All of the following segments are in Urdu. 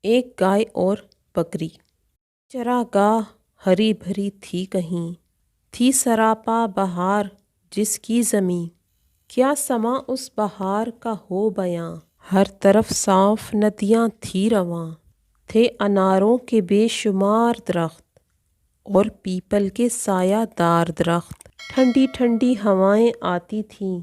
ایک گائے اور بکری۔ چراگاہ ہری بھری تھی کہیں، تھی سراپا بہار جس کی زمیں، کیا سما اس بہار کا ہو بیاں، ہر طرف صاف ندیاں تھی رواں، تھے اناروں کے بے شمار درخت اور پیپل کے سایہ دار درخت، ٹھنڈی ٹھنڈی ہوائیں آتی تھیں،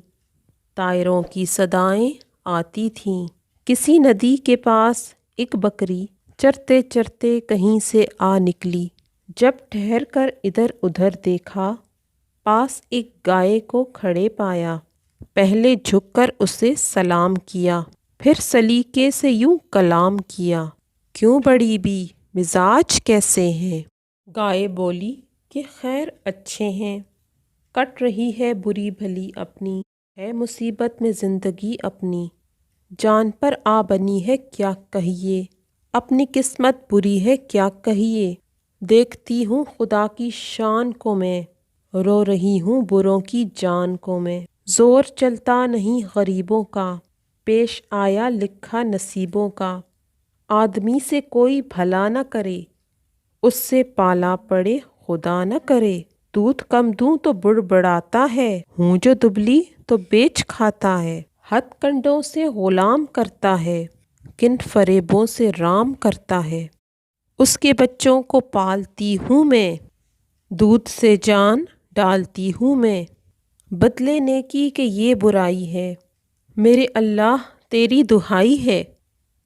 طائروں کی صدائیں آتی تھیں۔ کسی ندی کے پاس ایک بکری چرتے چرتے کہیں سے آ نکلی، جب ٹھہر کر ادھر ادھر دیکھا، پاس ایک گائے کو کھڑے پایا، پہلے جھک کر اسے سلام کیا، پھر سلیقے سے یوں کلام کیا، کیوں بڑی بی مزاج کیسے ہیں؟ گائے بولی کہ خیر اچھے ہیں، کٹ رہی ہے بری بھلی اپنی، ہے مصیبت میں زندگی اپنی، جان پر آ بنی ہے کیا کہیے، اپنی قسمت بری ہے کیا کہیے، دیکھتی ہوں خدا کی شان کو میں، رو رہی ہوں بروں کی جان کو میں، زور چلتا نہیں غریبوں کا، پیش آیا لکھا نصیبوں کا، آدمی سے کوئی بھلا نہ کرے، اس سے پالا پڑے خدا نہ کرے، دودھ کم دوں تو بڑبڑاتا ہے، ہوں جو دبلی تو بیچ کھاتا ہے، ہتھ کنڈوں سے غلام کرتا ہے، کن فریبوں سے رام کرتا ہے، اس کے بچوں کو پالتی ہوں میں، دودھ سے جان ڈالتی ہوں میں، بدلے نیکی کہ یہ برائی ہے، میرے اللہ تیری دہائی ہے،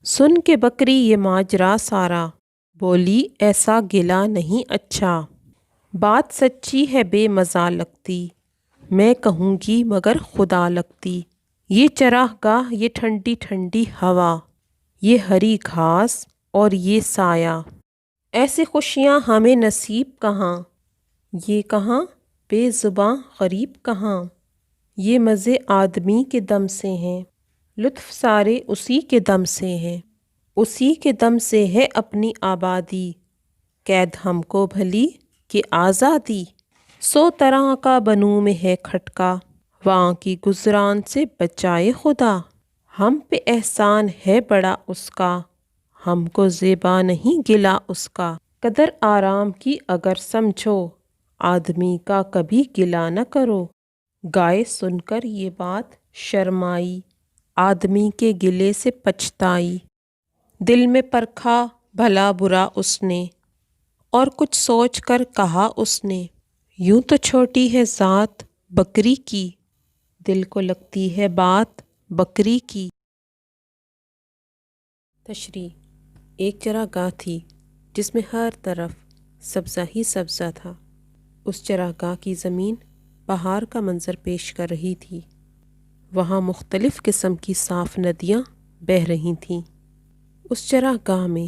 سن کے بکری یہ ماجرا سارا، بولی ایسا گلہ نہیں اچھا، بات سچی ہے بے مزہ لگتی، میں کہوں گی مگر خدا لگتی، یہ چراگاہ یہ ٹھنڈی ٹھنڈی ہوا، یہ ہری گھاس اور یہ سایہ، ایسی خوشیاں ہمیں نصیب کہاں، یہ کہاں بے زباں غریب کہاں، یہ مزے آدمی کے دم سے ہیں، لطف سارے اسی کے دم سے ہیں، اسی کے دم سے ہے اپنی آبادی، قید ہم کو بھلی کہ آزادی، سو طرح کا بنوں میں ہے کھٹکا، وہاں کی گزران سے بچائے خدا، ہم پہ احسان ہے بڑا اس کا، ہم کو زیبا نہیں گلہ اس کا، قدر آرام کی اگر سمجھو، آدمی کا کبھی گلہ نہ کرو، گائے سن کر یہ بات شرمائی، آدمی کے گلے سے پچھتائی، دل میں پرکھا بھلا برا اس نے، اور کچھ سوچ کر کہا اس نے، یوں تو چھوٹی ہے ذات بکری کی، دل کو لگتی ہے بات بکری کی۔ تشریح: ایک چراگاہ تھی جس میں ہر طرف سبزہ ہی سبزہ تھا، اس چراگاہ کی زمین بہار کا منظر پیش کر رہی تھی، وہاں مختلف قسم کی صاف ندیاں بہہ رہی تھیں، اس چراگاہ میں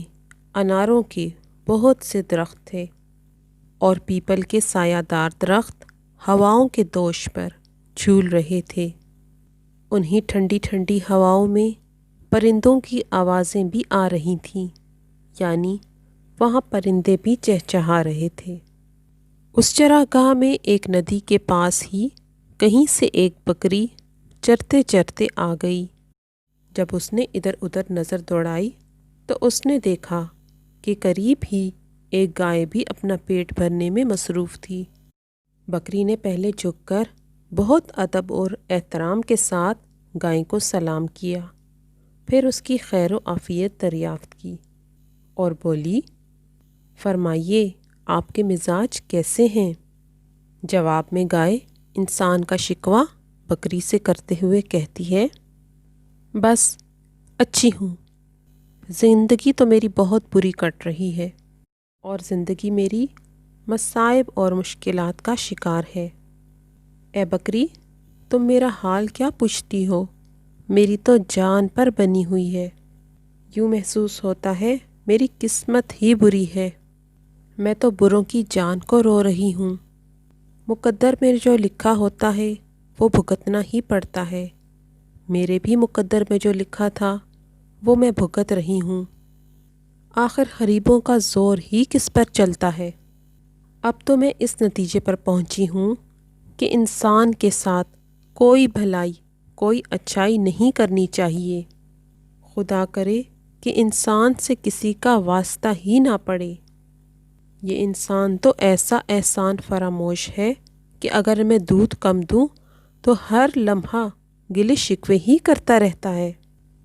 اناروں کے بہت سے درخت تھے اور پیپل کے سایہ دار درخت ہواؤں کے دوش پر جھول رہے تھے، انہی ٹھنڈی ٹھنڈی ہواؤں میں پرندوں کی آوازیں بھی آ رہی تھیں، یعنی وہاں پرندے بھی چہچہا رہے تھے۔ اس چراگاہ میں ایک ندی کے پاس ہی کہیں سے ایک بکری چرتے چرتے آ گئی، جب اس نے ادھر ادھر نظر دوڑائی تو اس نے دیکھا کہ قریب ہی ایک گائے بھی اپنا پیٹ بھرنے میں مصروف تھی۔ بکری نے پہلے جھک کر بہت ادب اور احترام کے ساتھ گائے کو سلام کیا، پھر اس کی خیر و عافیت دریافت کی اور بولی، فرمائیے آپ کے مزاج کیسے ہیں؟ جواب میں گائے انسان کا شکوہ بکری سے کرتے ہوئے کہتی ہے، بس اچھی ہوں، زندگی تو میری بہت بری کٹ رہی ہے اور زندگی میری مصائب اور مشکلات کا شکار ہے۔ اے بکری، تم میرا حال کیا پوچھتی ہو؟ میری تو جان پر بنی ہوئی ہے، یوں محسوس ہوتا ہے میری قسمت ہی بری ہے، میں تو بروں کی جان کو رو رہی ہوں، مقدر میں جو لکھا ہوتا ہے وہ بھگتنا ہی پڑتا ہے، میرے بھی مقدر میں جو لکھا تھا وہ میں بھگت رہی ہوں، آخر غریبوں کا زور ہی کس پر چلتا ہے؟ اب تو میں اس نتیجے پر پہنچی ہوں کہ انسان کے ساتھ کوئی بھلائی کوئی اچھائی نہیں کرنی چاہیے، خدا کرے کہ انسان سے کسی کا واسطہ ہی نہ پڑے۔ یہ انسان تو ایسا احسان فراموش ہے کہ اگر میں دودھ کم دوں تو ہر لمحہ گلے شکوے ہی کرتا رہتا ہے۔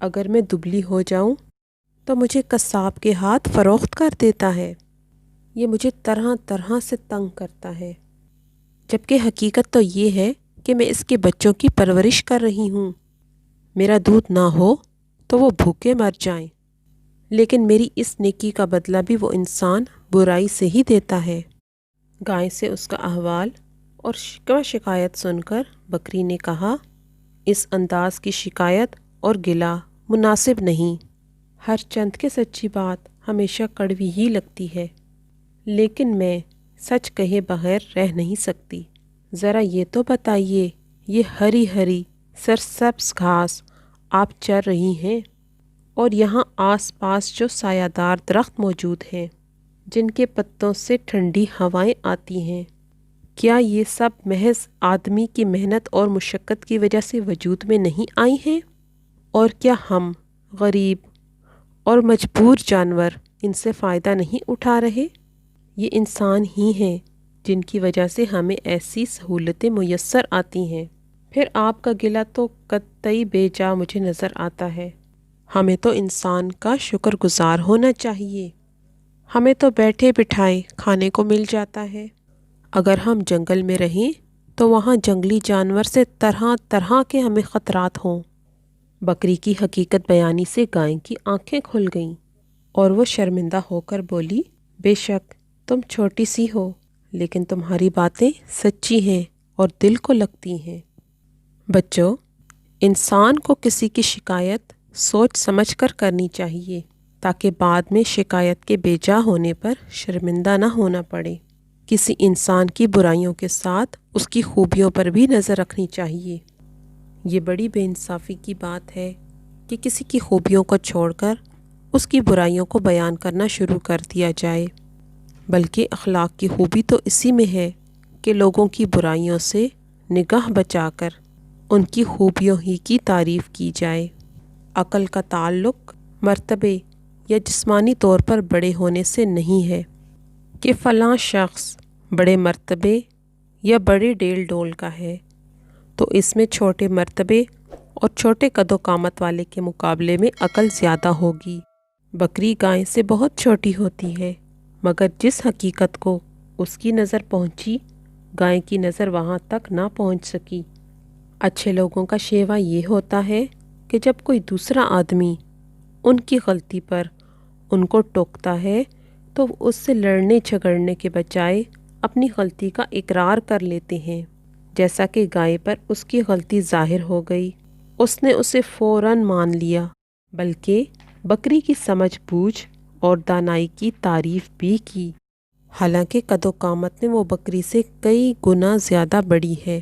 اگر میں دبلی ہو جاؤں تو مجھے قصاب کے ہاتھ فروخت کر دیتا ہے۔ یہ مجھے طرح طرح سے تنگ کرتا ہے، جبکہ حقیقت تو یہ ہے کہ میں اس کے بچوں کی پرورش کر رہی ہوں۔ میرا دودھ نہ ہو تو وہ بھوکے مر جائیں، لیکن میری اس نیکی کا بدلہ بھی وہ انسان برائی سے ہی دیتا ہے۔ گائے سے اس کا احوال اور شکوہ شکایت سن کر بکری نے کہا، اس انداز کی شکایت اور گلہ مناسب نہیں۔ ہر چند کے سچی بات ہمیشہ کڑوی ہی لگتی ہے، لیکن میں سچ کہے بغیر رہ نہیں سکتی۔ ذرا یہ تو بتائیے، یہ ہری ہری سرسبز گھاس آپ چر رہی ہیں، اور یہاں آس پاس جو سایہ دار درخت موجود ہیں جن کے پتوں سے ٹھنڈی ہوائیں آتی ہیں، کیا یہ سب محض آدمی کی محنت اور مشقت کی وجہ سے وجود میں نہیں آئی ہیں؟ اور کیا ہم غریب اور مجبور جانور ان سے فائدہ نہیں اٹھا رہے؟ یہ انسان ہی ہیں جن کی وجہ سے ہمیں ایسی سہولتیں میسر آتی ہیں۔ پھر آپ کا گلہ تو قطعی بے جا مجھے نظر آتا ہے۔ ہمیں تو انسان کا شکر گزار ہونا چاہیے۔ ہمیں تو بیٹھے بٹھائے کھانے کو مل جاتا ہے۔ اگر ہم جنگل میں رہیں تو وہاں جنگلی جانور سے طرح طرح کے ہمیں خطرات ہوں۔ بکری کی حقیقت بیانی سے گائے کی آنکھیں کھل گئیں اور وہ شرمندہ ہو کر بولی، بے شک تم چھوٹی سی ہو، لیکن تمہاری باتیں سچی ہیں اور دل کو لگتی ہیں۔ بچوں، انسان کو کسی کی شکایت سوچ سمجھ کر کرنی چاہیے تاکہ بعد میں شکایت کے بے جا ہونے پر شرمندہ نہ ہونا پڑے۔ کسی انسان کی برائیوں کے ساتھ اس کی خوبیوں پر بھی نظر رکھنی چاہیے۔ یہ بڑی بے انصافی کی بات ہے کہ کسی کی خوبیوں کو چھوڑ کر اس کی برائیوں کو بیان کرنا شروع کر دیا جائے، بلکہ اخلاق کی خوبی تو اسی میں ہے کہ لوگوں کی برائیوں سے نگاہ بچا کر ان کی خوبیوں ہی کی تعریف کی جائے۔ عقل کا تعلق مرتبے یا جسمانی طور پر بڑے ہونے سے نہیں ہے کہ فلاں شخص بڑے مرتبے یا بڑے ڈیل ڈول کا ہے تو اس میں چھوٹے مرتبے اور چھوٹے قد و قامت والے کے مقابلے میں عقل زیادہ ہوگی۔ بکری گائے سے بہت چھوٹی ہوتی ہے، مگر جس حقیقت کو اس کی نظر پہنچی، گائے کی نظر وہاں تک نہ پہنچ سکی۔ اچھے لوگوں کا شیوا یہ ہوتا ہے کہ جب کوئی دوسرا آدمی ان کی غلطی پر ان کو ٹوکتا ہے تو اس سے لڑنے جھگڑنے کے بجائے اپنی غلطی کا اقرار کر لیتے ہیں۔ جیسا کہ گائے پر اس کی غلطی ظاہر ہو گئی، اس نے اسے فوراً مان لیا، بلکہ بکری کی سمجھ بوجھ اور دانائی کی تعریف بھی کی، حالانکہ قد و قامت میں وہ بکری سے کئی گنا زیادہ بڑی ہے۔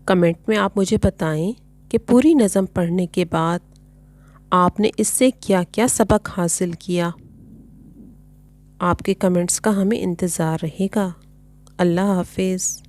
کمنٹ میں آپ مجھے بتائیں کہ پوری نظم پڑھنے کے بعد آپ نے اس سے کیا کیا سبق حاصل کیا۔ آپ کے کمنٹس کا ہمیں انتظار رہے گا۔ اللہ حافظ۔